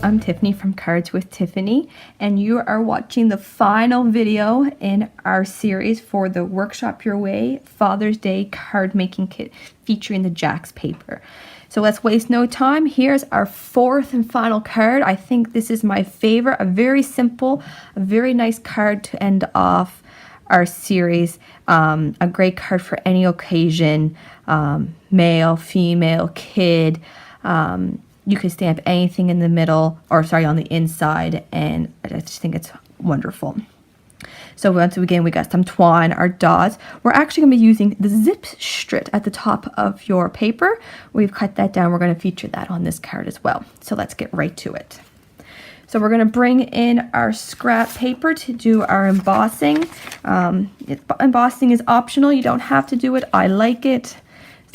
I'm Tiffany from Cards with Tiffany, and you are watching the final video in our series for the Workshop Your Way Father's Day card making kit featuring the Jax paper. So let's waste no time. Here's our fourth and final card. I think this is my favorite, a very simple, a very nice card to end off our series. A great card for any occasion, male, female, kid. You can stamp anything in the middle, or sorry, on the inside, and I just think it's wonderful. So once again, we got some twine, our dots. We're actually going to be using the zip strip at the top of your paper. We've cut that down. We're going to feature that on this card as well. So let's get right to it. So we're going to bring in our scrap paper to do our embossing. Embossing is optional. You don't have to do it. I like it.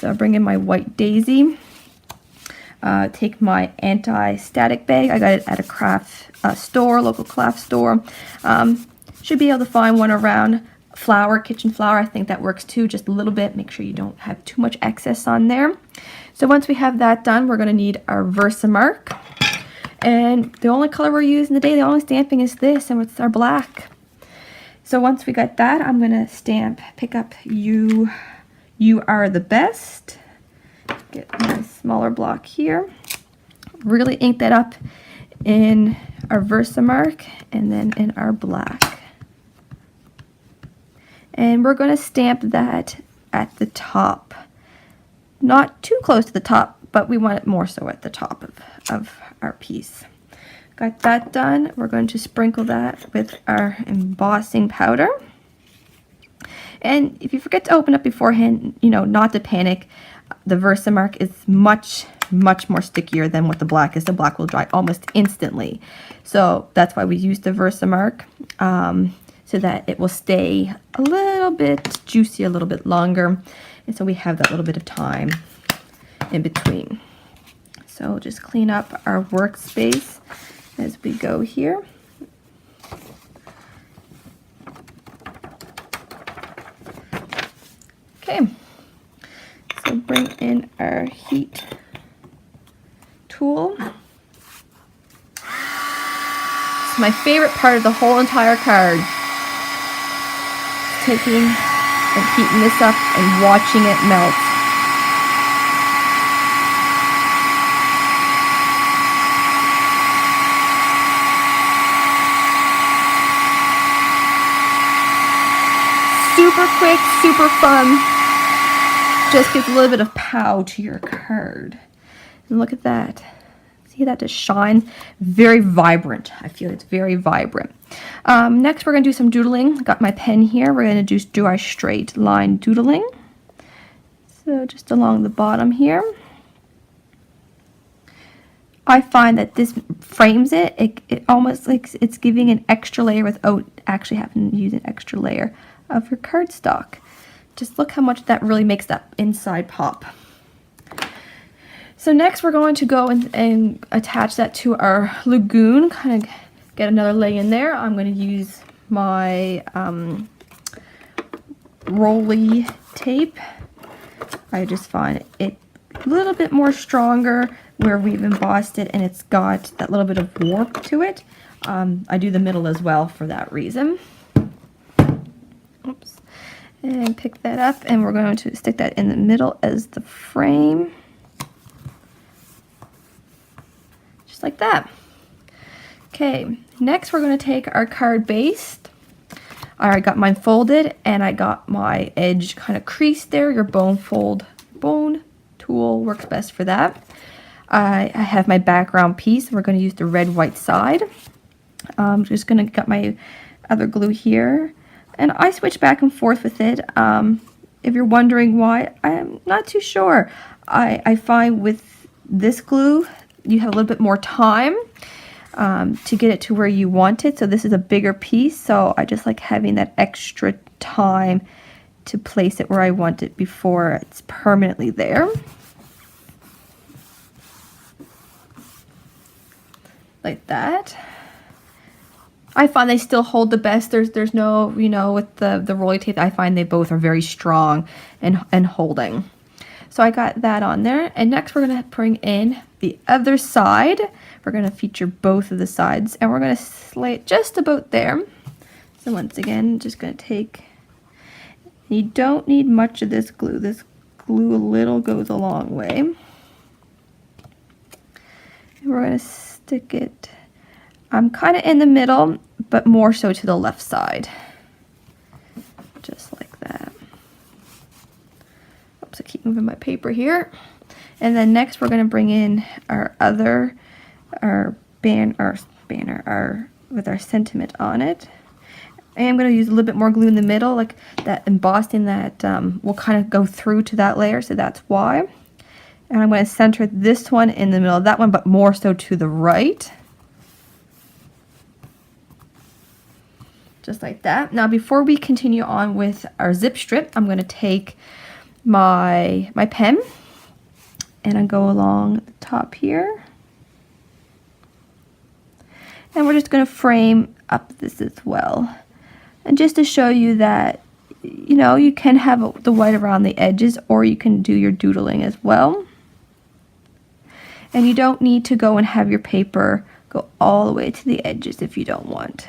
So I'll bring in my white daisy. Take my anti-static bag. I got it at a craft store, local craft store. Should be able to find one around. Flour, kitchen flour, I think that works too, just a little bit. Make sure you don't have too much excess on there. So once we have that done, we're going to need our Versamark. And the only color we're using today, the only stamping is this, and it's our black. So once we got that, I'm going to stamp, pick up You Are the Best. Get my smaller block here. Really ink that up in our Versamark and then in our black. And we're going to stamp that at the top. Not too close to the top, but we want it more so at the top of our piece. Got that done. We're going to sprinkle that with our embossing powder. And if you forget to open up beforehand, not to panic. The Versamark is much more stickier than what the black is. The black will dry almost instantly. So that's why we use the Versamark, so that it will stay a little bit juicy, a little bit longer. And so we have that little bit of time in between. So just clean up our workspace as we go here. Okay. So bring in our heat tool. It's my favorite part of the whole entire card. Taking and heating this up and watching it melt. Super quick, super fun. Just gives a little bit of pow to your card. And look at that. See that just shine? Very vibrant. I feel it's very vibrant. Next, we're going to do some doodling. Got my pen here. We're going to just do our straight line doodling. So just along the bottom here. I find that this frames it. It almost like it's giving an extra layer without actually having to use an extra layer of your cardstock. Just look how much that really makes that inside pop. So next we're going to go and attach that to our lagoon, kind of get another lay in there. I'm going to use my rolly tape. I just find it a little bit more stronger where we've embossed it and it's got that little bit of warp to it. I do the middle as well for that reason. Oops. And pick that up, and we're going to stick that in the middle as the frame. Just like that. Okay, next we're going to take our card base. I got mine folded, and I got my edge kind of creased there. Your bone tool works best for that. I have my background piece. We're going to use the red, white side. I'm just going to get my other glue here. And I switch back and forth with it. If you're wondering why, I'm not too sure. I find with this glue, you have a little bit more time to get it to where you want it. So this is a bigger piece, so I just like having that extra time to place it where I want it before it's permanently there. Like that. I find they still hold the best. There's no, with the rolly tape, I find they both are very strong and holding. So I got that on there. And next we're going to bring in the other side. We're going to feature both of the sides, and we're going to lay it just about there. So once again, just going to take, you don't need much of this glue. This glue a little goes a long way. And we're going to stick it, I'm kind of in the middle, but more so to the left side. Just like that. Oops, I keep moving my paper here. And then next we're going to bring in our banner with our sentiment on it. I am going to use a little bit more glue in the middle, like that embossing that will kind of go through to that layer, so that's why. And I'm going to center this one in the middle of that one, but more so to the right. Just like that. Now before we continue on with our zip strip, I'm going to take my pen and I go along the top here. And we're just going to frame up this as well. And just to show you that, you know, you can have the white around the edges, or you can do your doodling as well. And you don't need to go and have your paper go all the way to the edges if you don't want.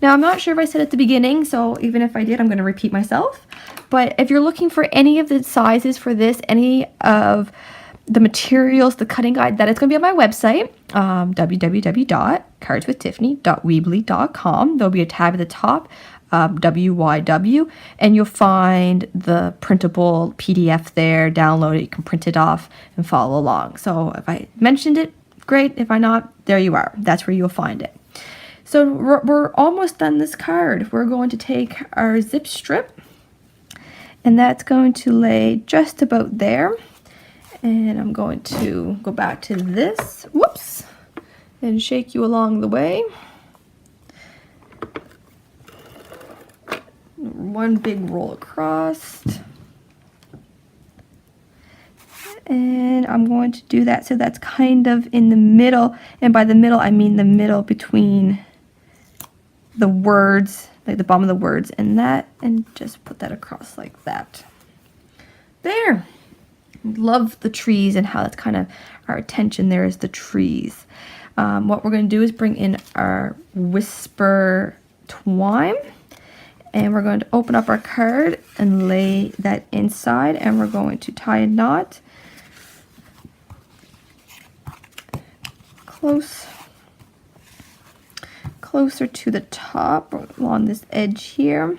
Now, I'm not sure if I said at the beginning, so even if I did, I'm going to repeat myself. But if you're looking for any of the sizes for this, any of the materials, the cutting guide, that is going to be on my website, www.cardswithtiffany.weebly.com. There'll be a tab at the top, WYW, and you'll find the printable PDF there. Download it, you can print it off and follow along. So if I mentioned it, great. If I not, there you are. That's where you'll find it. So we're almost done this card. We're going to take our zip strip, and that's going to lay just about there. And I'm going to go back to this, whoops, and shake you along the way. One big roll across. And I'm going to do that so that's kind of in the middle. And by the middle, I mean the middle between the words, like the bottom of the words and that, and just put that across like that. There. Love the trees and how that's kind of our attention there is the trees. What we're going to do is bring in our whisper twine, and we're going to open up our card and lay that inside, and we're going to tie a knot closer to the top along this edge here.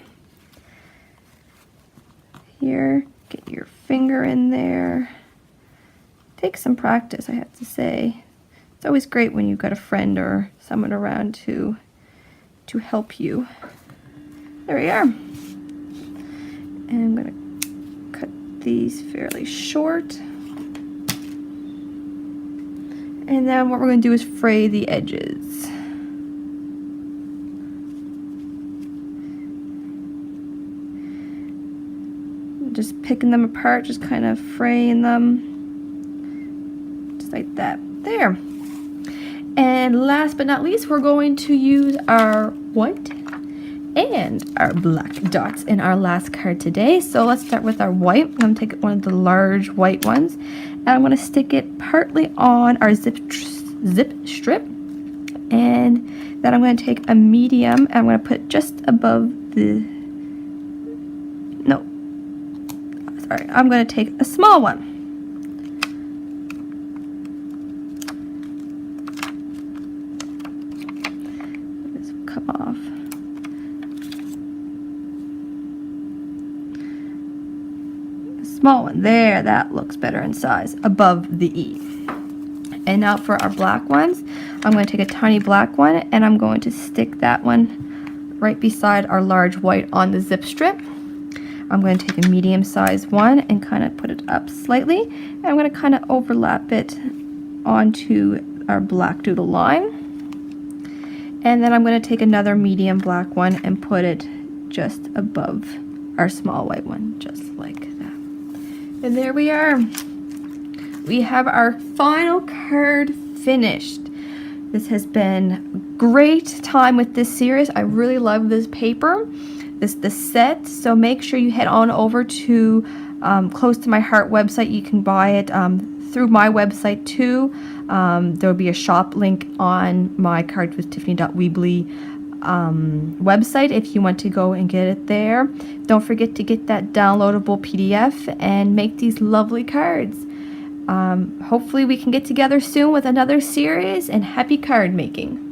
Get your finger in there. Take some practice, I have to say. It's always great when you've got a friend or someone around to help you. There we are. And I'm going to cut these fairly short. And then what we're going to do is fray the edges. Just picking them apart, just kind of fraying them, just like that. There. And last but not least, we're going to use our white and our black dots in our last card today. So let's start with our white. I'm going to take one of the large white ones, and I'm going to stick it partly on our zip strip, and then I'm going to take a medium and I'm going to put just above the, I'm going to take a small one. This will come off. A small one. There, that looks better in size, above the E. And now for our black ones, I'm going to take a tiny black one and I'm going to stick that one right beside our large white on the zip strip. I'm going to take a medium-sized one and kind of put it up slightly. And I'm going to kind of overlap it onto our black doodle line. And then I'm going to take another medium black one and put it just above our small white one, just like that. And there we are. We have our final card finished. This has been a great time with this series. I really love this paper. The set, so make sure you head on over to close to my heart website. You can buy it through my website too. There will be a shop link on my cardswithtiffany.weebly website if you want to go and get it there. Don't forget to get that downloadable PDF and make these lovely cards. Hopefully we can get together soon with another series, and happy card making.